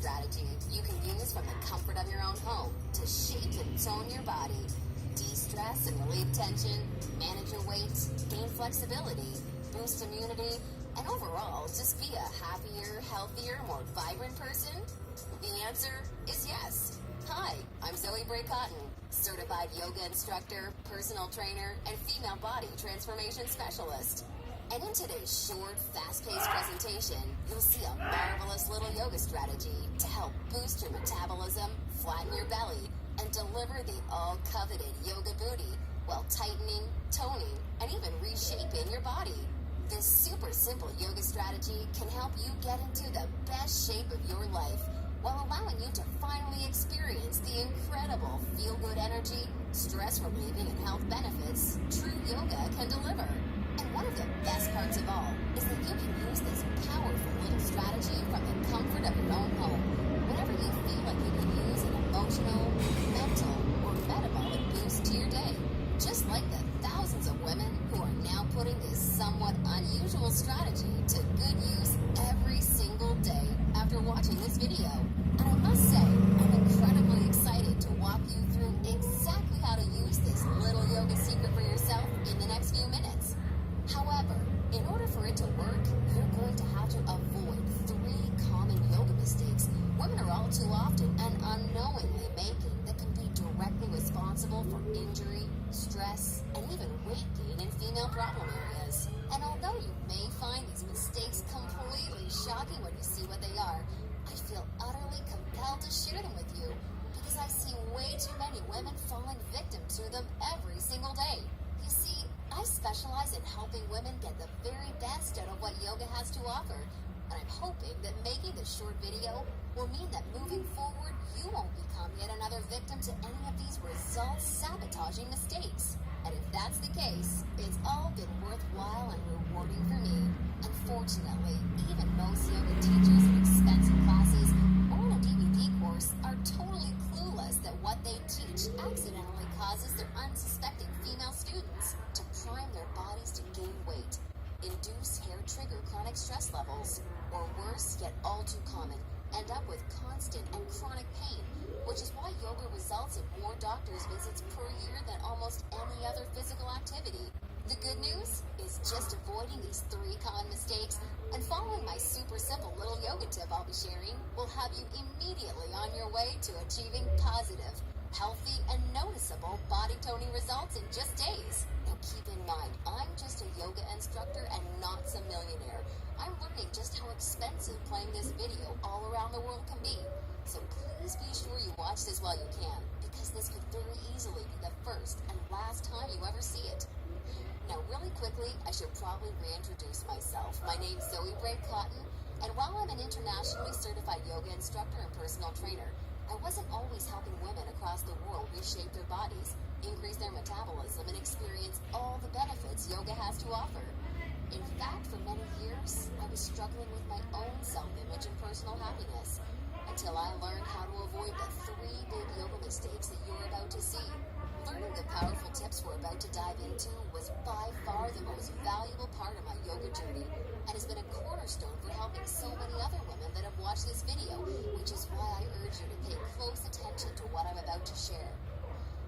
strategy you can use from the comfort of your own home to shape and tone your body, de-stress and relieve tension, manage your weight, gain flexibility, boost immunity, and overall just be a happier, healthier, more vibrant person? The answer is yes. Hi, I'm Zoe Bray Cotton, certified yoga instructor, personal trainer, and female body transformation specialist. And in today's short, fast-paced presentation, you'll see a marvelous little yoga strategy to help boost your metabolism, flatten your belly, and deliver the all-coveted yoga booty while tightening, toning, and even reshaping your body. This super simple yoga strategy can help you get into the best shape of your life while allowing you to finally experience the incredible feel-good energy, stress-relieving, and health benefits true yoga can deliver. And one of the best parts of all is that you can use this powerful little strategy from the comfort of your own home whenever you feel like you can use an emotional, mental, or metabolic boost to your day. Just like the thousands of women who are now putting this somewhat unusual strategy to good use every single day after watching this video. And I must say, I'm incredibly excited to walk you through exactly how to use this little yoga secret for yourself in the next few minutes. However, in order for it to work, you're going to have to avoid 3 common yoga mistakes women are all too often and unknowingly making that can be directly responsible for injury, stress, and even weight gain in female problem areas. And although you may find these mistakes completely shocking when you see what they are, I feel utterly compelled to share them with you because I see way too many women falling victim to them every single day. You see, I specialize in helping women get the very best out of what yoga has to offer, and I'm hoping that making this short video will mean that moving forward, you won't become yet another victim to any of these results-sabotaging mistakes. And if that's the case, it's all been worthwhile and rewarding for me. Unfortunately, even most yoga teachers in expensive classes or in a DVD course are totally clueless that what they teach accidentally causes their unsuspecting female students to prime their bodies to gain weight, induce hair-trigger chronic stress levels, or worse, yet all too common, end up with constant and chronic pain, which is why yoga results in more doctor's visits per year than almost any other physical activity. The good news is just avoiding these 3 common mistakes and following my super simple little yoga tip I'll be sharing will have you immediately on your way to achieving positive, healthy, and noticeable body toning results in just days. Now keep in mind, I'm just a yoga instructor and not some millionaire. I'm learning just how expensive playing this video all around the world can be. So please be sure you watch this while you can, because this could very easily be the first and last time you ever see it. Now really quickly, I should probably reintroduce myself. My name's Zoe Bray Cotton, and while I'm an internationally certified yoga instructor and personal trainer, I wasn't always helping women across the world reshape their bodies, increase their metabolism, and experience all the benefits yoga has to offer. In fact, for many years, I was struggling with my own self-image and personal happiness until I learned how to avoid the 3 big yoga mistakes that you're about to see. Learning the powerful tips we're about to dive into was by far the most valuable part of my yoga journey and has been a cornerstone for helping so many other women that have watched this video, which is why I urge you to pay close attention to what I'm about to share.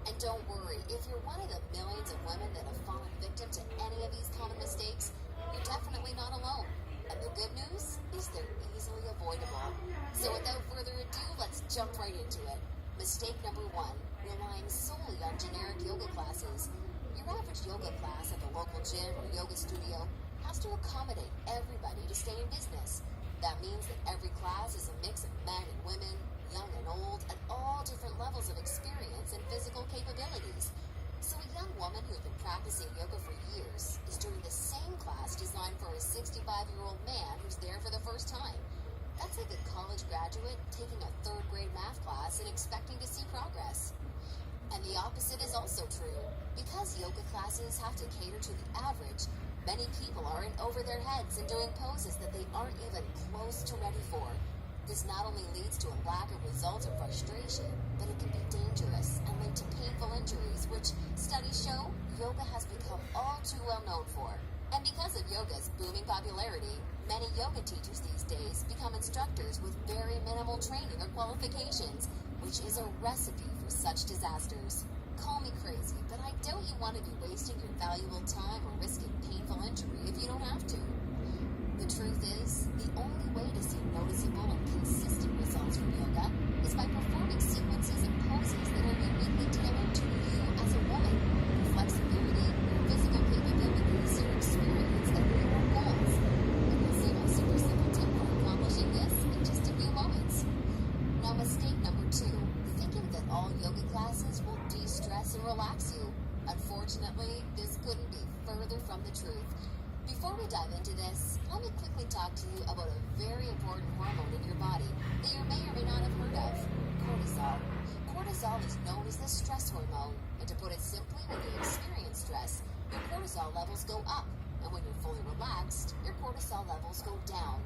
And don't worry, if you're one of the millions of women that have fallen victim to any of these common mistakes, you're definitely not alone. And the good news is they're easily avoidable. So without further ado, let's jump right into it. Mistake number 1, relying solely on generic yoga classes. Your average yoga class at the local gym or yoga studio has to accommodate everybody to stay in business. That means that every class is a mix of men and women, young and old, at all different levels of experience and physical capabilities. So a young woman who has been practicing yoga for years is doing the same class designed for a 65-year-old man who's there for the first time. That's like a college graduate taking a 3rd grade math class and expecting to see progress. And the opposite is also true. Because yoga classes have to cater to the average, many people are in over their heads and doing poses that they aren't even close to ready for. This not only leads to a lack of results or frustration, but it can be dangerous and lead to painful injuries, which studies show yoga has become all too well known for. And because of yoga's booming popularity, Many yoga teachers these days become instructors with very minimal training or qualifications, which is a recipe for such disasters. Call me crazy, but I doubt you want to be wasting your valuable time or risking painful injury if you don't have to. The truth is, the only way to see noticeable and consistent results from yoga is by performing sequences and poses that are uniquely tailored to you as a woman. Your flexibility, your physical capabilities, your experience, and your goals. And you'll see my super simple tip for accomplishing this in just a few moments. Now, mistake number 2, thinking that all yoga classes will de-stress and relax you. Unfortunately, this couldn't be further from the truth. Before we dive into this, let me quickly talk to you about a very important hormone in your body that you may or may not have heard of, cortisol. Cortisol is known as the stress hormone, and to put it simply, when you experience stress, your cortisol levels go up, and when you're fully relaxed, your cortisol levels go down.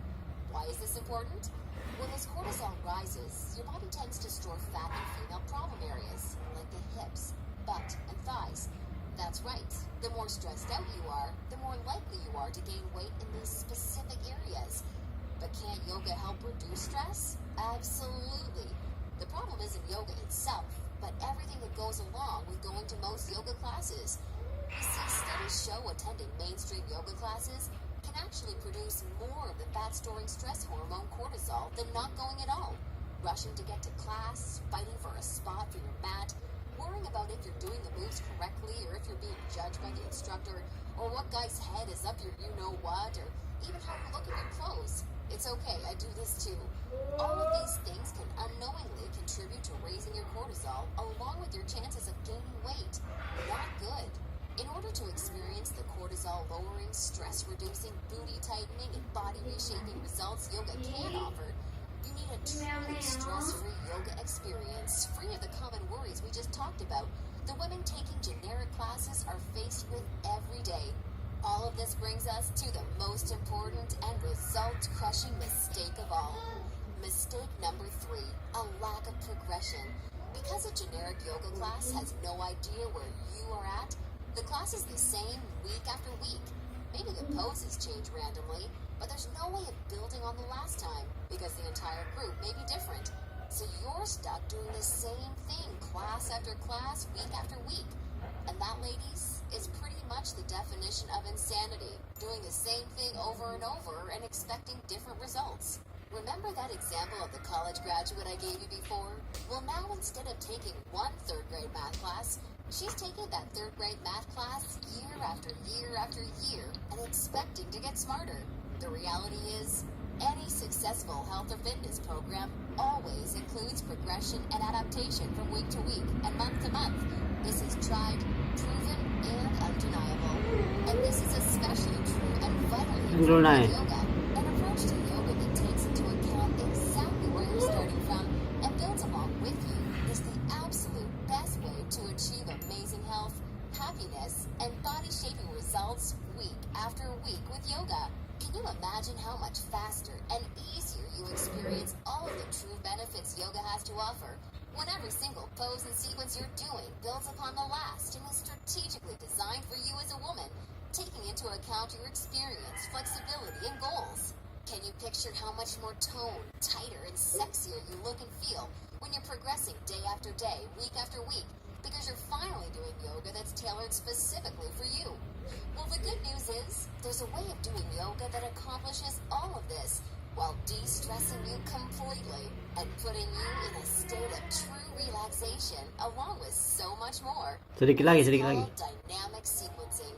Why is this important? Well, as cortisol rises, your body tends to store fat in female problem areas, like the hips, butt, and thighs. That's right. The more stressed out you are, the more likely you are to gain weight in these specific areas. But can't yoga help reduce stress? Absolutely. The problem isn't yoga itself, but everything that goes along with going to most yoga classes. You see, studies show attending mainstream yoga classes can actually produce more of the fat-storing stress hormone cortisol than not going at all. Rushing to get to class, fighting for a spot for your mat, worrying about if you're doing the moves correctly or if you're being judged by the instructor, or what guy's head is up your you-know-what, or even how you look in your clothes. It's okay, I do this too. All of these things can unknowingly contribute to raising your cortisol along with your chances of gaining weight. Not good. In order to experience the cortisol-lowering, stress-reducing, booty-tightening, and body-reshaping results yoga can offer, you need a truly stress-free yoga experience, free of the common worries we just talked about the women taking generic classes are faced with every day. All of this brings us to the most important and result-crushing mistake of all. Mistake number 3, a lack of progression. Because a generic yoga class has no idea where you are at, the class is the same week after week. Maybe the poses change randomly, but there's no way of building on the last time because the entire group may be different. So you're stuck doing the same thing class after class, week after week. And that, ladies, is pretty much the definition of insanity. Doing the same thing over and over and expecting different results. Remember that example of the college graduate I gave you before? Well, now instead of taking one third-grade math class, she's taking that third-grade math class year after year after year and expecting to get smarter. The reality is, any successful health or fitness program always includes progression and adaptation from week to week and month to month. This is tried, proven, and undeniable. And this is especially true and vitally important with yoga. An approach to yoga that takes into account exactly where you're starting from and builds along with you is the absolute best way to achieve amazing health, happiness, and body-shaping results week after week with yoga. Can you imagine how much faster and easier you experience all of the true benefits yoga has to offer when every single pose and sequence you're doing builds upon the last and is strategically designed for you as a woman, taking into account your experience, flexibility, and goals? Can you picture how much more toned, tighter, and sexier you look and feel when you're progressing day after day, week after week, because you're finally doing yoga that's tailored specifically for you? Well, the good news is, there's a way of doing yoga that accomplishes all of this while de-stressing you completely and putting you in a state of true relaxation along with so much more. Sedikit lagi. Dynamic sequencing.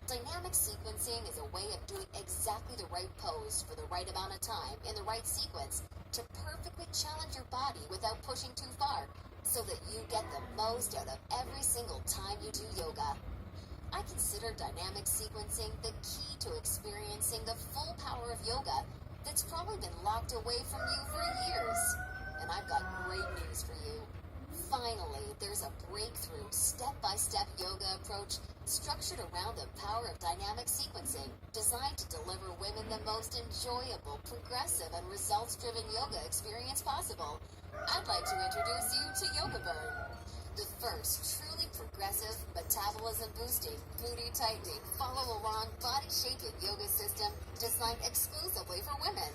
Dynamic sequencing is a way of doing exactly the right pose for the right amount of time in the right sequence to perfectly challenge your body without pushing too far so that you get the most out of every single time you do yoga. I consider dynamic sequencing the key to experiencing the full power of yoga that's probably been locked away from you for years. And I've got great news for you. Finally, there's a breakthrough, step-by-step yoga approach structured around the power of dynamic sequencing, designed to deliver women the most enjoyable, progressive, and results-driven yoga experience possible. I'd like to introduce you to Yoga Burn, the first truly progressive but metabolism boosting, booty tightening, follow along, body shaping yoga system designed exclusively for women.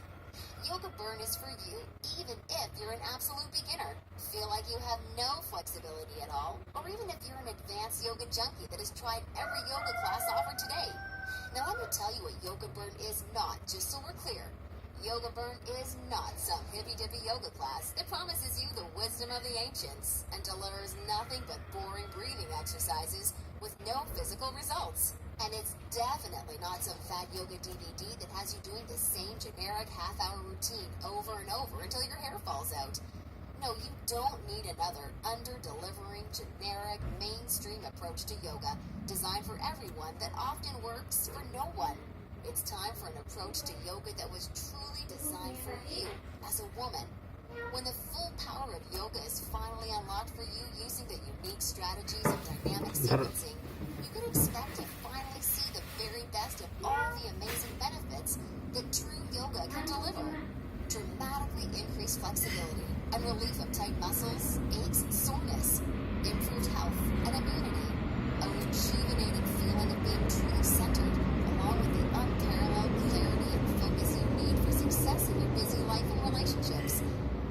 Yoga Burn is for you, even if you're an absolute beginner, feel like you have no flexibility at all, or even if you're an advanced yoga junkie that has tried every yoga class offered today. Now let me tell you what Yoga Burn is not, just so we're clear. Yoga Burn is not some hippy-dippy yoga class that promises you the wisdom of the ancients and delivers nothing but boring breathing exercises with no physical results. And it's definitely not some fat yoga DVD that has you doing the same generic half-hour routine over and over until your hair falls out. No, you don't need another under-delivering, generic, mainstream approach to yoga designed for everyone that often works for no one. It's time for an approach to yoga that was truly designed for you as a woman. When the full power of yoga is finally unlocked for you using the unique strategies of dynamic sequencing, you can expect to finally see the very best of all the amazing benefits that true yoga can deliver. Dramatically increased flexibility and relief of tight muscles, aches, soreness, improved health and immunity, a rejuvenating feeling of being truly centered, along with the unparalleled clarity and focus you need for success in your busy life and relationships,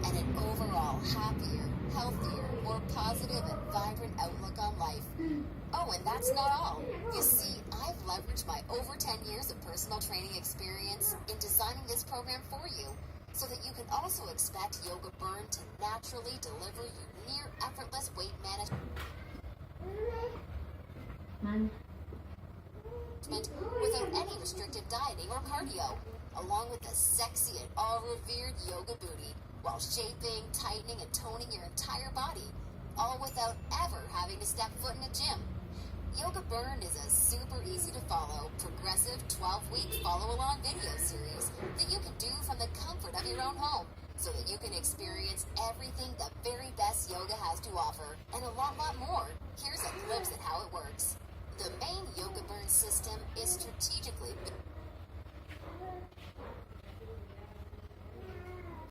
and an overall happier, healthier, more positive and vibrant outlook on life. Oh, and that's not all. You see, I've leveraged my over 10 years of personal training experience in designing this program for you, so that you can also expect Yoga Burn to naturally deliver you near effortless weight management without any restrictive dieting or cardio, along with a sexy and all-revered yoga booty, while shaping, tightening, and toning your entire body, all without ever having to step foot in a gym. Yoga Burn is a super easy to follow, progressive 12-week follow-along video series that you can do from the comfort of your own home, so that you can experience everything the very best yoga has to offer, and a lot more. Here's a glimpse at how it works. The main Yoga Burn system is strategically